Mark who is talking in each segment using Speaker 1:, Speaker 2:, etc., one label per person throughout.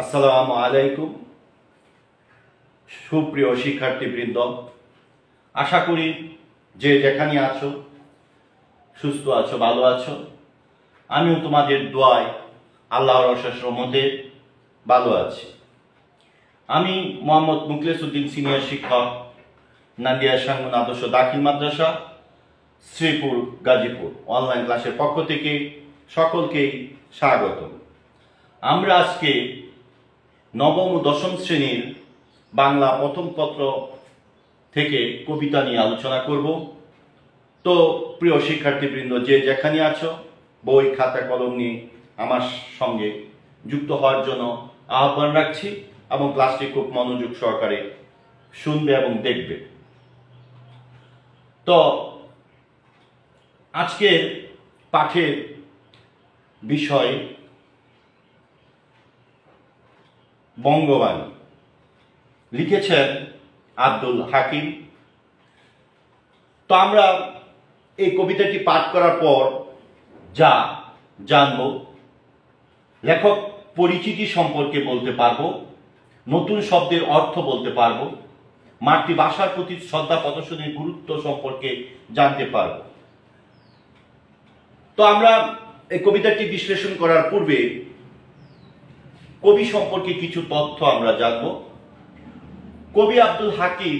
Speaker 1: আসসালামু আলাইকুম সুপ্রিয় শিক্ষার্থীবৃন্দ, আশা করি যে যেখানে আছো সুস্থ আছো, ভালো আছো। আমিও তোমাদের দোয়ায় আল্লাহর অশেষ রহমতে ভালো আছি। আমি মোহাম্মদ মুখলেস উদ্দিন, সিনিয়র শিক্ষক, নাদিয়া সাঙ্গুন আদর্শ দাখিল মাদ্রাসা, শ্রীপুর, গাজীপুর। অনলাইন ক্লাসের পক্ষ থেকে সকলকেই স্বাগত। আমরা আজকে নবম ও দশম শ্রেণীর বাংলা প্রথম পত্র থেকে কবিতা নিয়ে আলোচনা করব। তো প্রিয় শিক্ষার্থীবৃন্দ, যে যেখানে আছো বই খাতা কলম নিয়ে আমার সঙ্গে যুক্ত হওয়ার জন্য আহ্বান রাখছি এবং ক্লাসটি খুব মনোযোগ সহকারে শুনবে এবং দেখবে। তো আজকের পাঠের বিষয় বঙ্গবাণী, লিখেছেন আব্দুল হাকিম। তো আমরা এই কবিতাটি পাঠ করার পর যা জানব, লেখক পরিচিতি সম্পর্কে বলতে পারবো, নতুন শব্দের অর্থ বলতে পারবো, মাতৃভাষার প্রতি শ্রদ্ধা প্রদর্শনের গুরুত্ব সম্পর্কে জানতে পারবো। তো আমরা এই কবিতাটি বিশ্লেষণ করার পূর্বে কবি সম্পর্কে কিছু তথ্য আমরা জানব। কবি আব্দুল হাকিম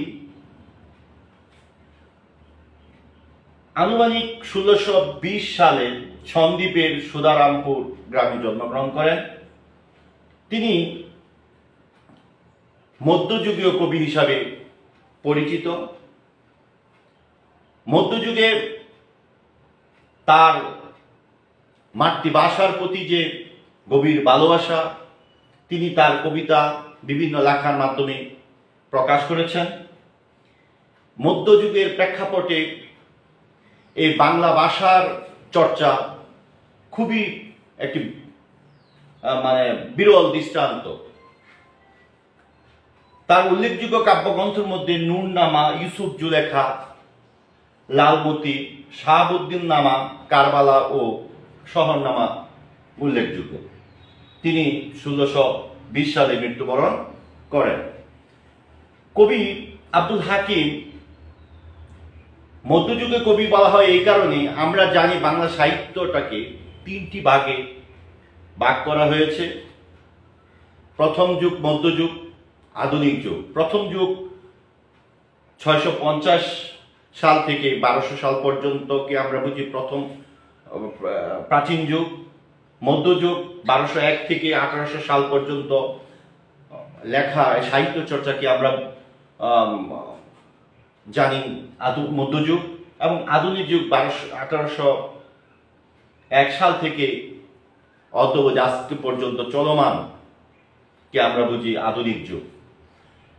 Speaker 1: আনুমানিক 1620 সালে সন্দ্বীপের সুদারামপুর গ্রামে জন্মগ্রহণ করেন। তিনি মধ্যযুগীয় কবি হিসাবে পরিচিত। মধ্যযুগে তার মাতৃভাষার প্রতি যে গভীর ভালোবাসা, তিনি তার কবিতা বিভিন্ন লেখার মাধ্যমে প্রকাশ করেছেন। মধ্যযুগের প্রেক্ষাপটে এই বাংলা ভাষার চর্চা খুবই একটি বিরল দৃষ্টান্ত। তার উল্লেখযোগ্য কাব্যগ্রন্থের মধ্যে নূরনামা, ইউসুফ জুলেখা, লালমতি, শাহাবুদ্দিন নামা, কারবালা ও শহরনামা উল্লেখযোগ্য। তিনি 1620 সালে মৃত্যুবরণ করেন। কবি আব্দুল হাকিম মধ্যযুগে কবি বলা হয় এই কারণে, আমরা জানি বাংলা সাহিত্যটাকে 3টি ভাগে ভাগ করা হয়েছে। প্রথম যুগ, মধ্যযুগ, আধুনিক যুগ। প্রথম যুগ 650 সাল থেকে 1200 সাল পর্যন্তকে আমরা বুঝি প্রথম প্রাচীন যুগ। মধ্যযুগ 1201 থেকে 1800 সাল পর্যন্ত লেখা সাহিত্য চর্চাকে আমরা জানি মধ্যযুগ। এবং আধুনিক যুগ 1801 সাল থেকে অদ্যাবধি আজকে পর্যন্ত চলমান কে আমরা বুঝি আধুনিক যুগ।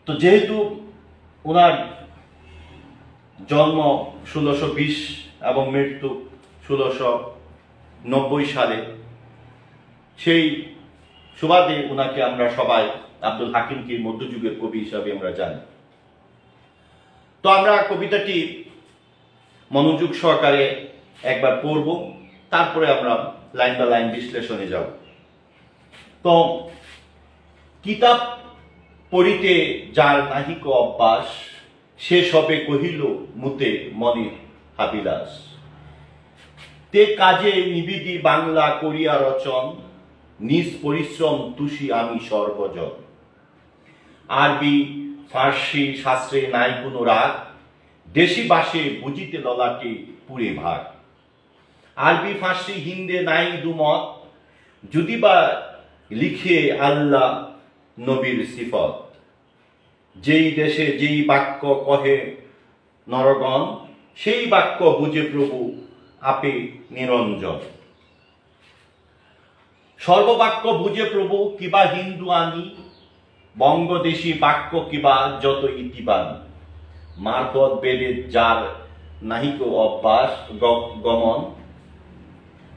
Speaker 1: তো যেহেতু ওনার জন্ম 1620 এবং মৃত্যু 1690 সালে, সেই সুবাদে ওনাকে আমরা সবাই আব্দুল হাকিমকে মধ্যযুগের কবি হিসাবে আমরা জানি। তো আমরা কবিতাটি মনোযোগ সহকারে একবার পড়ব, তারপরে আমরা লাইন বাই লাইন বিশ্লেষণে যাব। তো কিতাব পড়িতে যার নাহিক অভ্যাস, সে সবে কহিল মুতে মনে হাবিলাস। তে কাজে নিবিদি বাংলা করিয়া রচন, নিজ পরিশ্রম তুষি আমি সর্বজন। আরবি ফার্সি শাস্ত্রে নাই কোনো রাগ, দেশি ভাষে বুঝিতে ললাটে পুরে ভাগ। আরবি ফার্সি হিন্দে নাই দুমত, যদি বা লিখে আল্লাহ নবীর সিফত। যেই দেশে যেই বাক্য কহে নরগণ, সেই বাক্য বুঝে প্রভু আপে নিরঞ্জন। সর্ববাক্য বুঝে প্রভু কিবা হিন্দু আনি, বঙ্গদেশী বাক্য কিবা যত ইতিবাণী। মারফত বেদে যার নাহিক অভ্যাস গমন,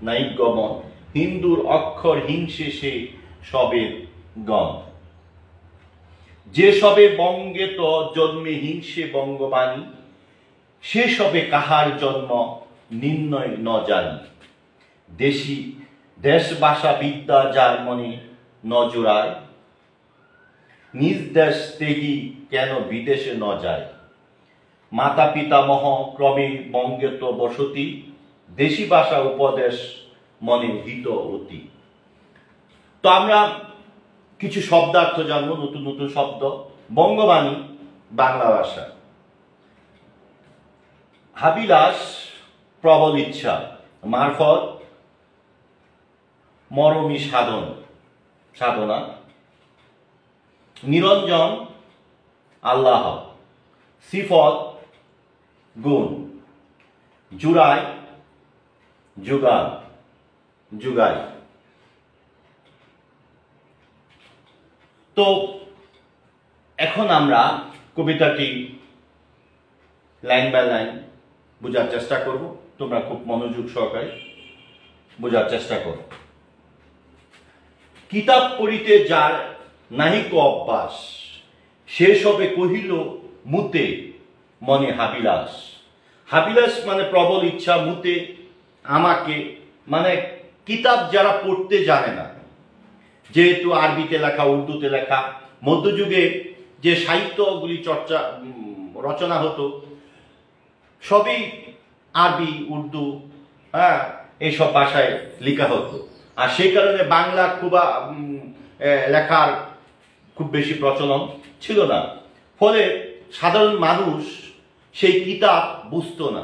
Speaker 1: নাহিক গমন। হিন্দুর অক্ষর হিংসে সে সবে গণ। যে সবে বঙ্গে তো জন্মে হিংসে বঙ্গবাণী, সে সবে কাহার জন্ম নির্ণয় ন জানি। দেশী দেশ ভাষা বিদ্যা যার মনে নজরায়, নিজ দেশ ত্যাগী কেন বিদেশে ন যায়, মাতা পিতামহ ক্রমে বঙ্গেত বসতি, দেশি ভাষা উপদেশ মনে হিত অতি। তো আমরা কিছু শব্দার্থ জানবো, নতুন নতুন শব্দ। বঙ্গবাণী বাংলা ভাষা। হাবিলাস প্রবল ইচ্ছা, মারফত মরমী সাধনা। নিরঞ্জন আল্লাহ, সিফত গুণ, জুড়াই যুগাই। তো এখন আমরা কবিতাটি লাইন বাই লাইন বোঝার চেষ্টা করব। তোমরা খুব মনোযোগ সহকারে বোঝার চেষ্টা করো। কিতাব পড়িতে যার নাহিক অভ্যাস, সেসবে কহিল মুতে মনে হাবিলাস। হাবিলাস মানে প্রবল ইচ্ছা, মুতে আমাকে মানে কিতাব যারা পড়তে জানে না, যেহেতু আরবিতে লেখা, উর্দুতে লেখা, মধ্যযুগে যে সাহিত্যগুলি রচনা হতো সবই আরবি, উর্দু, এইসব ভাষায় লেখা হতো। আর সেই কারণে বাংলা লেখার খুব বেশি প্রচলন ছিল না, ফলে সাধারণ মানুষ সেই কিতাব বুঝতো না।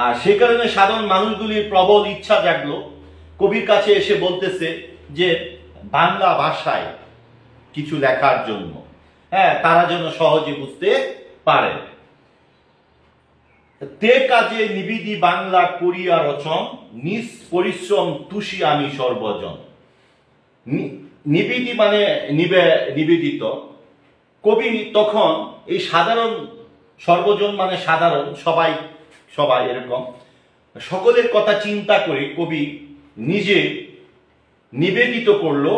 Speaker 1: আর সেই কারণে সাধারণ মানুষগুলির প্রবল ইচ্ছা জাগলো, কবির কাছে এসে বলতেছে যে বাংলা ভাষায় কিছু লেখার জন্য, তারা যেন সহজে বুঝতে পারে। তে কাজে নিবিদি বাংলা করিয়া রচন, নিজ পরিশ্রম তুষি আমি সর্বজন। নিবিদি মানে নিবেদিত। কবি তখন এই সাধারণ, সর্বজন মানে সাধারণ, সবাই এরকম সকলের কথা চিন্তা করে কবি নিজে নিবেদিত করলো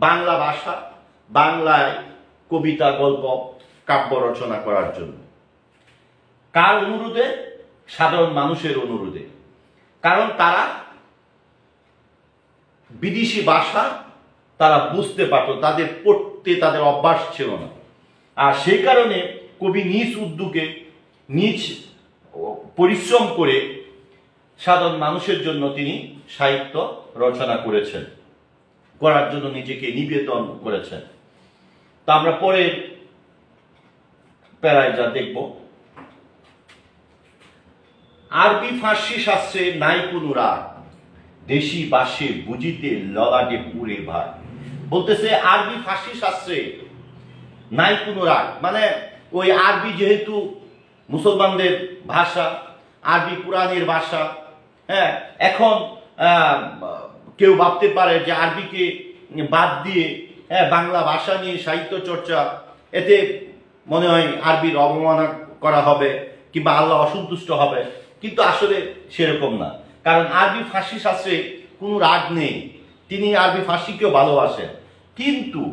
Speaker 1: বাংলা ভাষা, বাংলায় কবিতা, গল্প, কাব্য রচনা করার জন্য। কার অনুরোধে? সাধারণ মানুষের অনুরোধে। কারণ তারা বিদেশি ভাষা তারা বুঝতে পারত, তাদের পড়তে তাদের অভ্যাস ছিল না। আর সেই কারণে কবি নিজ উদ্যোগে, নিজ পরিশ্রম করে সাধারণ মানুষের জন্য তিনি সাহিত্য রচনা করার জন্য নিজেকে নিবেদন করেছেন। তা আমরা পরে প্যারায় যা দেখব, আরবি ফার্সি শাস্ত্রে নাই কোন রাগ, দেশি বাসে বুঝিতে ললাটে পুরে ভাগ। বলতেছে আরবি ফার্সি শাস্ত্রে নাই কোন রাগ, মানে ওই আরবি যেহেতু মুসলমানদের ভাষা, আরবি কোরআনের ভাষা, এখন কেউ ভাবতে পারে যে আরবিকে বাদ দিয়ে বাংলা ভাষা নিয়ে সাহিত্য চর্চা, এতে মনে হয় আরবির অবমাননা করা হবে কিংবা আল্লাহ অসন্তুষ্ট হবে, কিন্তু আসলে সেরকম না। কারণ আরবি ফার্সি শাস্ত্রে কোনো রাগ নেই, তিনি আরবি ফার্সিকেও ভালোবাসেন। কিন্তু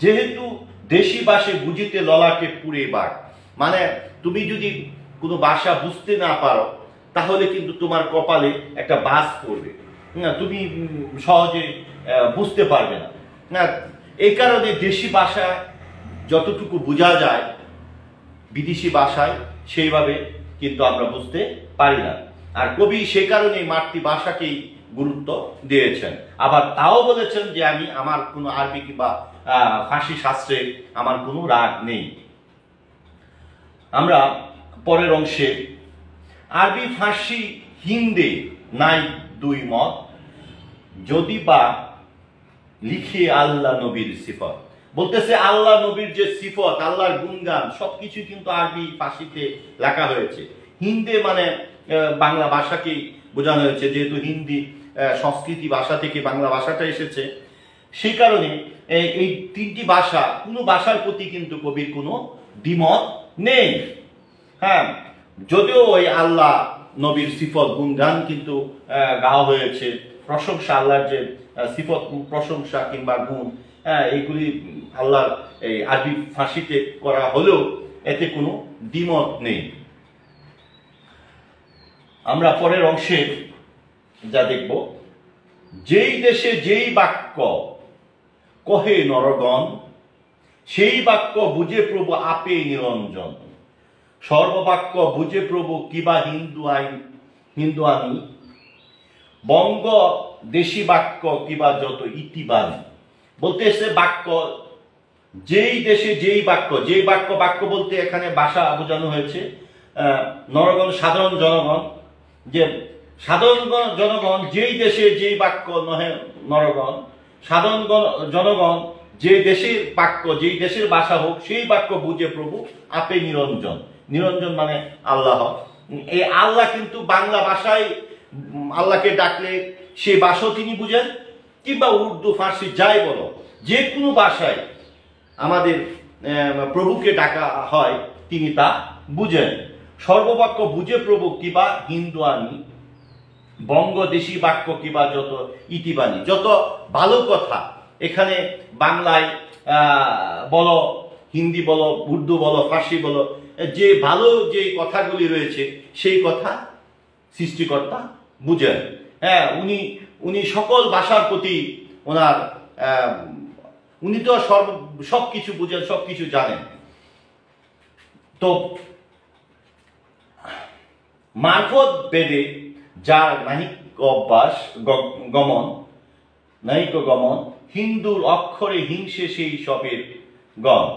Speaker 1: যেহেতু দেশি ভাষে বুঝিতে ললাটে পুরে বাঘ, মানে তুমি যদি কোনো ভাষা বুঝতে না পারো তাহলে কিন্তু তোমার কপালে একটা বাস পড়বে, তুমি সহজে বুঝতে পারবে না। এই কারণে দেশি ভাষা যতটুকু বোঝা যায় বিদেশি ভাষায় সেইভাবে কিন্তু আমরা বুঝতে পারি না। আর কবি সে কারণে মাতৃভাষাকেই গুরুত্ব দিয়েছেন। আবার তাও বলেছেন যে আমার কোনো আরবি কিংবা ফার্সি শাস্ত্রে আমার কোনো রাগ নেই। আমরা পরের অংশে আরবি ফার্সি হিন্দে নাই দুই মত, যদি বা লিখে আল্লাহ নবীর সিফত। বলতেছে আল্লাহ নবীর যে সিফত, আল্লাহর গুণগান সবকিছু কিন্তু আরবি ফার্সিতে লেখা হয়েছে। হিন্দে মানে বাংলা ভাষাকেই বোঝানো হয়েছে, যেহেতু হিন্দি সংস্কৃতি ভাষা থেকে বাংলা ভাষাটা এসেছে, সেই কারণে এই তিনটি ভাষা, কোনো ভাষার প্রতি কিন্তু কবির কোনো দ্বিমত নেই। যদিও ওই আল্লাহ নবীর সিফত গুণগান কিন্তু গাওয়া হয়েছে, প্রশংসা, আল্লাহর যে সিফত প্রশংসা কিংবা গুণ, এইগুলি আল্লাহর এই আরবি ফার্সিতে করা হলেও এতে কোনো দ্বিমত নেই। আমরা পরের অংশে যা দেখব, যেই দেশে যেই বাক্য কহে নরগণ, সেই বাক্য বুঝে প্রভু আপে নিরঞ্জন। সর্ববাক্য বুঝে প্রভু কিবা হিন্দু আনি, বঙ্গ দেশি বাক্য কিবা যত ইতিবাণী। বলতেছে বাক্য যেই দেশে যেই বাক্য, বাক্য বলতে এখানে ভাষা বোঝানো হয়েছে নরগণ, সাধারণ জনগণ। যে সাধারণ জনগণ যেই দেশে যেই বাক্য নহে নরগণ, সাধারণ জনগণ যে দেশের বাক্য, যেই দেশের ভাষা হোক সেই বাক্য বুঝে প্রভু আপে নিরঞ্জন। নিরঞ্জন মানে আল্লাহ। এই আল্লাহ কিন্তু বাংলা ভাষায় আল্লাহকে ডাকলে সেই ভাষাও তিনি বুঝেন, কিংবা উর্দু, ফার্সি যাই বলো, যে কোনো ভাষায় আমাদের প্রভুকে ডাকা হয় তিনি তা বুঝেন। সর্ববাক্য বুঝে প্রভু কিবা হিন্দু আনি, বঙ্গদেশী বাক্য কিবা যত ইতিবাণী। যত ভালো কথা এখানে বাংলায় বলো, হিন্দি বলো, উর্দু বলো, ফার্সি বলো, যে ভালো যে কথাগুলি রয়েছে সেই কথা সৃষ্টিকর্তা বুঝেন। হ্যাঁ, উনি সকল ভাষার প্রতি ওনার উনি তো সবকিছু বুঝেন, সবকিছু জানেন। তো মারফত বেদে যার নাহিক অভ্যাস গমন, হিন্দুর অক্ষরে হিংসে সেই সবের গণ।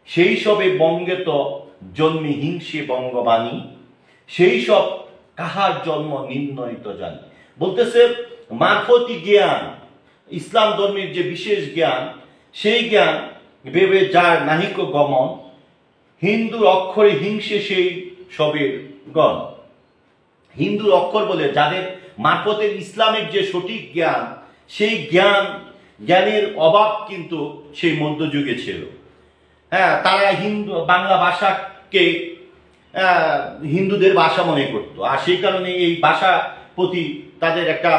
Speaker 1: সেই সবে বঙ্গে তো জন্মে হিংসে বঙ্গবাণী, সেই সব কাহার জন্ম নির্ণয় তো জানি। বলতেছে মারফতি জ্ঞান, ইসলাম ধর্মের যে বিশেষ জ্ঞান, সেই জ্ঞান ভেবে যার নাহিক গমন, হিন্দুর অক্ষরে হিংসে সেই সবের গণ। হিন্দুর অক্ষর বলে যাদের মারফতের ইসলামের যে সঠিক জ্ঞান, সেই জ্ঞানের অভাব কিন্তু সেই মধ্যযুগে ছিল। হ্যাঁ, তারা বাংলা ভাষাকে হিন্দুদের ভাষা মনে করত, আর সেই কারণে এই ভাষা প্রতি তাদের একটা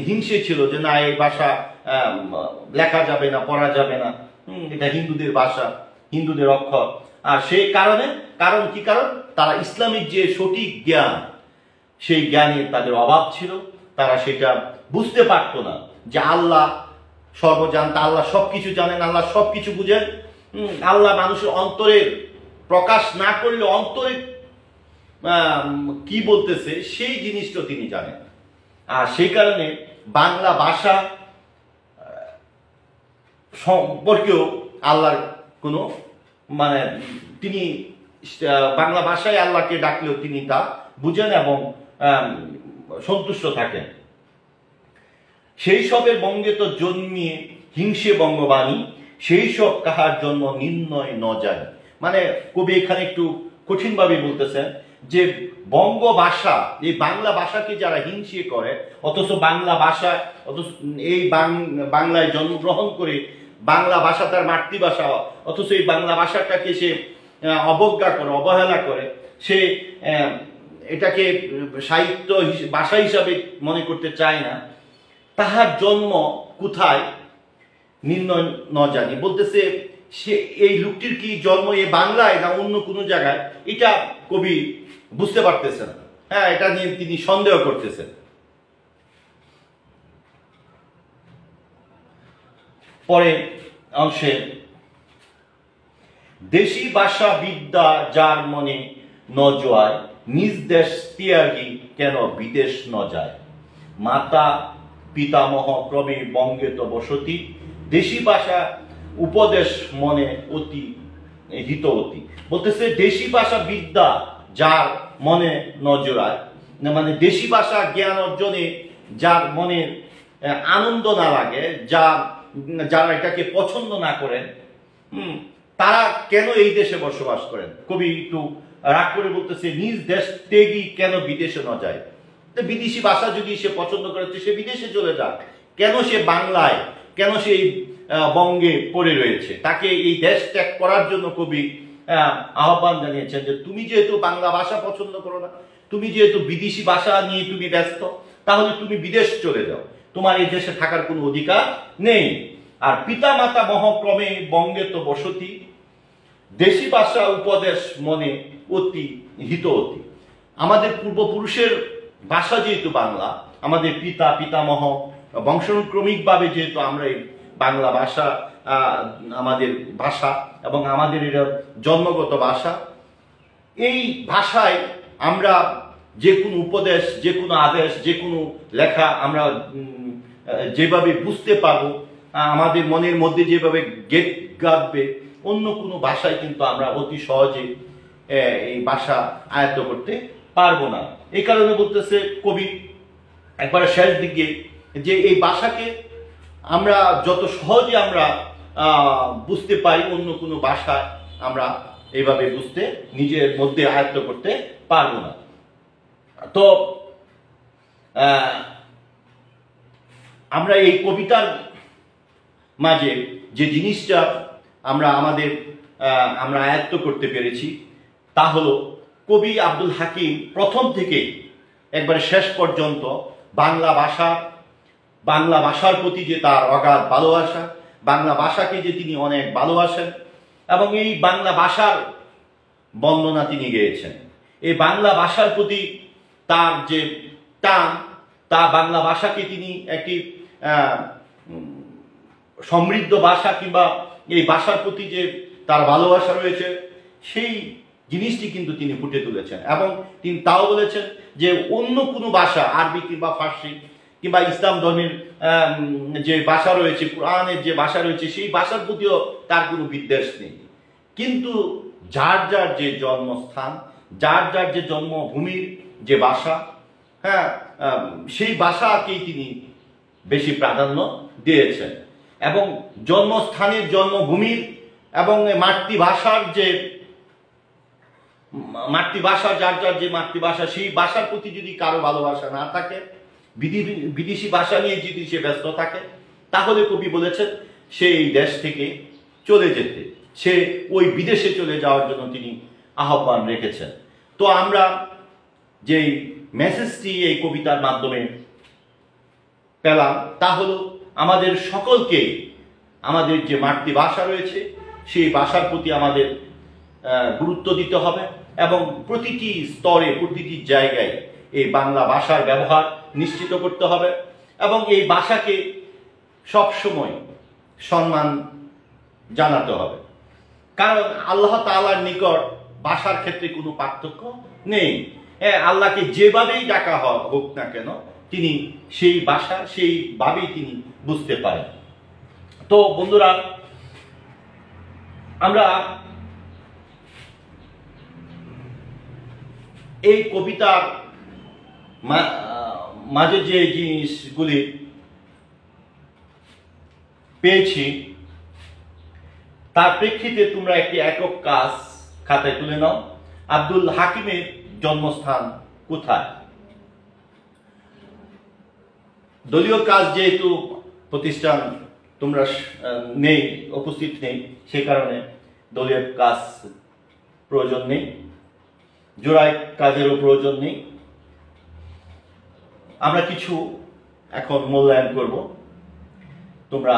Speaker 1: হিংসে ছিল যে না, এই ভাষা লেখা যাবে না, পড়া যাবে না, এটা হিন্দুদের ভাষা, হিন্দুদের অক্ষর। আর সেই কারণ কি কারণ তারা ইসলামিক যে সঠিক জ্ঞান, সেই জ্ঞানের তাদের অভাব ছিল। তারা সেটা বুঝতে পারতো না যে আল্লাহ সর্বজান্তা, আল্লাহ সবকিছু জানেন, আল্লাহ সবকিছু বুঝেন। আল্লাহ মানুষের অন্তরের প্রকাশ না করলে অন্তরে কি বলতেছে সেই জিনিসটা তিনি জানেন। আর সেই কারণে বাংলা ভাষা সম্পর্কেও আল্লাহর কোনো তিনি বাংলা ভাষায় আল্লাহকে ডাকলেও তিনি তা বুঝেন এবং সন্তুষ্ট থাকেন। সেই সবের বঙ্গে তো জন্মিয়ে হিংসে বঙ্গবাণী, সেই সব কাহার জন্ম নির্ণয় ন জানি। কবি এখানে একটু কঠিনভাবে বলতেছেন যে বঙ্গ ভাষা, এই বাংলা ভাষাকে যারা হিংসে করে, অথচ এই বাংলায় জন্মগ্রহণ করে বাংলা ভাষা তার মাতৃভাষা, অথচ এই বাংলা ভাষাটাকে সে অবজ্ঞা করে, অবহেলা করে, সে এটাকে সাহিত্য ভাষা হিসাবে মনে করতে চায় না, তাহার জন্ম কোথায় নির্ণয় ন জানি। বলতেছে সে এই লোকটির কি জন্ম এ বাংলায় না অন্য কোনো জায়গায়, এটা কবি বুঝতে পারতেছে না। হ্যাঁ, এটা নিয়ে তিনি সন্দেহ করতেছেন। পরে অংশে দেশি ভাষা বিদ্যা যার মনে ন জোয়ায়, নিজ দেশ ত্যাগী কেন বিদেশ ন যায়। মাতা পিতামহ ক্রমে বঙ্গে তো বসতি, দেশি ভাষা উপদেশ মনে অতি হিতবতী। বলতেছে দেশি ভাষা বিদ্যা যার মনে নজরায়, দেশি ভাষা জ্ঞান অর্জনে যার মনে আনন্দ না লাগে, যারা এটাকে পছন্দ না করেন, তারা কেন এই দেশে বসবাস করেন। কবি একটু রাগ করে বলতেছে নিজ দেশ ত্যাগী কেন বিদেশে ন যায়। বিদেশি ভাষা যদি সে পছন্দ করে সে বিদেশে চলে যাক, কেন সে বাংলায়, কেন সে বঙ্গে পড়ে রয়েছে। তাকে এই দেশ ত্যাগ করার জন্য কবি আহ্বান জানিয়েছেন যে তুমি যেহেতু বাংলা ভাষা পছন্দ করো না, তুমি যেহেতু বিদেশি ভাষা নিয়ে তুমি ব্যস্ত, তাহলে তুমি বিদেশ চলে যাও, তোমার এই দেশে থাকার কোনো অধিকার নেই। আর পিতা মাতা মহক্রমে বঙ্গে তো বসতি, দেশি ভাষা উপদেশ মনে অতি হিতবতী। আমাদের পূর্বপুরুষের ভাষা যেহেতু বাংলা, আমাদের পিতামহ বংশানুক্রমিকভাবে যেহেতু আমরা এই বাংলা ভাষা আমাদের ভাষা এবং আমাদের এটা জন্মগত ভাষা। এই ভাষায় আমরা যে কোনো উপদেশ, যে কোনো আদেশ, যে কোনো লেখা আমরা যেভাবে বুঝতে পারবো, আমাদের মনের মধ্যে যেভাবে গেট গাঁথবে, অন্য কোনো ভাষায় কিন্তু আমরা অতি সহজে এই ভাষা আয়ত্ত করতে পারবো না। এই কারণে বলতেছে কবি একবারে শেষ দিকে যে এই ভাষাকে আমরা যত সহজে আমরা বুঝতে পারি, অন্য কোনো ভাষায় আমরা এইভাবে বুঝতে নিজের মধ্যে আয়ত্ত করতে পারবো না। তো আমরা এই কবিতার মাঝে যে জিনিসটা আমরা আয়ত্ত করতে পেরেছি তা হলো কবি আব্দুল হাকিম প্রথম থেকে একবারে শেষ পর্যন্ত বাংলা ভাষার প্রতি যে তার অগাধ ভালোবাসা, বাংলা ভাষাকে যে তিনি অনেক ভালোবাসেন এবং এই বাংলা ভাষার বন্দনা তিনি গেয়েছেন। এই বাংলা ভাষার প্রতি তার যে টান, তা বাংলা ভাষাকে তিনি একটি সমৃদ্ধ ভাষা কিংবা এই ভাষার প্রতি যে তার ভালোবাসা রয়েছে, সেই জিনিসটি কিন্তু তিনি ফুটে তুলেছেন। এবং তিনি তাও বলেছেন যে অন্য কোনো ভাষা, আরবি কিংবা ফার্সি কিংবা ইসলাম ধর্মের যে ভাষা রয়েছে, কোরআনের যে ভাষা রয়েছে, সেই ভাষার প্রতিও তার কোনো বিদ্বেষ নেই। কিন্তু যার যার যে জন্মস্থান, যার যার যে জন্মভূমির যে ভাষা, হ্যাঁ, সেই ভাষাকেই তিনি বেশি প্রাধান্য দিয়েছেন। এবং জন্মস্থানের, জন্মভূমির এবং মাতৃভাষার যার যার যে মাতৃভাষা, সেই ভাষার প্রতি যদি কারো ভালোবাসা না থাকে, বিদেশি ভাষা নিয়ে যদি সে ব্যস্ত থাকে, তাহলে কবি বলেছেন সে এই দেশ থেকে চলে যেতে, সে ওই বিদেশে চলে যাওয়ার জন্য তিনি আহ্বান রেখেছেন। তো আমরা যেই মেসেজটি এই কবিতার মাধ্যমে পেলাম তা হলো আমাদের সকলকে আমাদের যে মাতৃভাষা রয়েছে সেই ভাষার প্রতি আমাদের গুরুত্ব দিতে হবে এবং প্রতিটি স্তরে, প্রতিটি জায়গায় এই বাংলা ভাষার ব্যবহার নিশ্চিত করতে হবে এবং এই ভাষাকে সবসময় সম্মান জানাতে হবে। কারণ আল্লাহ তাআলার নিকট ভাষার ক্ষেত্রে কোনো পার্থক্য নেই। আল্লাহকে যেভাবেই ডাকা হোক না কেন, তিনি সেই ভাষা সেইভাবেই তিনি বুঝতে পারেন। তো বন্ধুরা, আমরা এই কবিতার মাঝে যে জিনিসগুলি পেয়েছি তার প্রেক্ষিতে তোমরা একটি একক কাজ খাতায় তুলে নাও। আব্দুল হাকিমের জন্মস্থান কোথায়? দলীয় কাজ যেহেতু প্রতিষ্ঠান তোমরা উপস্থিত নেই, সে কারণে দলীয় কাজ প্রয়োজন নেই, জোড়ায় কাজেরও প্রয়োজন নেই। আমরা কিছু এখন মূল্যায়ন করব, তোমরা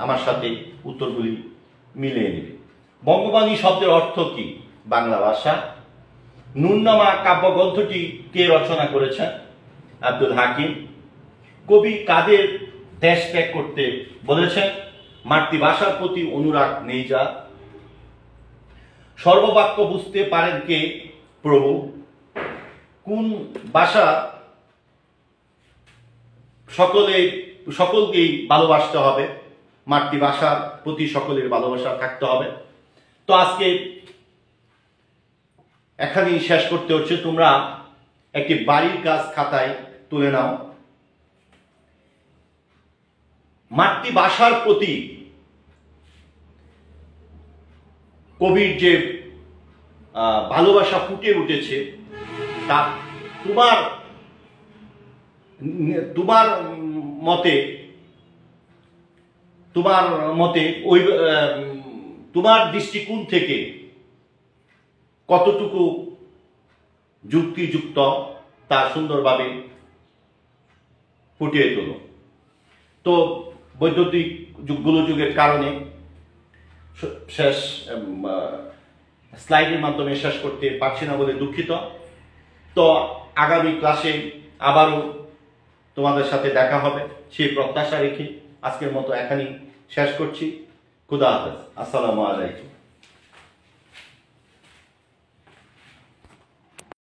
Speaker 1: আমার সাথে উত্তরগুলি মিলিয়ে নেবে। বঙ্গবাণী শব্দের অর্থ কি? বাংলা ভাষা। নুরনামা কাব্যগ্রন্থটি কে রচনা করেছেন? আব্দুল হাকিম। কবি কাদের দেশ ত্যাগ করতে বলেছেন? মাতৃভাষার প্রতি অনুরাগ নেই যা। সর্ববাক্য বুঝতে পারেন কে? প্রভু। কোন ভাষা সকলকেই ভালোবাসতে হবে? মাতৃভাষার প্রতি সকলের ভালোবাসা থাকতে হবে। তো আজকে এখানেই শেষ করতে হচ্ছে। তোমরা একটি বাড়ির কাজ খাতায় তুলে নাও। মাতৃভাষার প্রতি কবির যে ভালোবাসা ফুটে উঠেছে তা তোমার মতে ওই তোমার দৃষ্টিকোণ থেকে কতটুকু যুক্তিযুক্ত তা সুন্দরভাবে ফুটিয়ে তোলো। তো বৈদ্যুতিক গোলযোগের কারণে শেষ স্লাইডের মাধ্যমে শেষ করতে পারছি না বলে দুঃখিত। তো আগামী ক্লাসে আবারও তোমাদের সাথে দেখা হবে সেই প্রত্যাশা রেখে আজকের মতো এখানেই শেষ করছি। খুদা হাফেজ। আসসালামু আলাইকুম।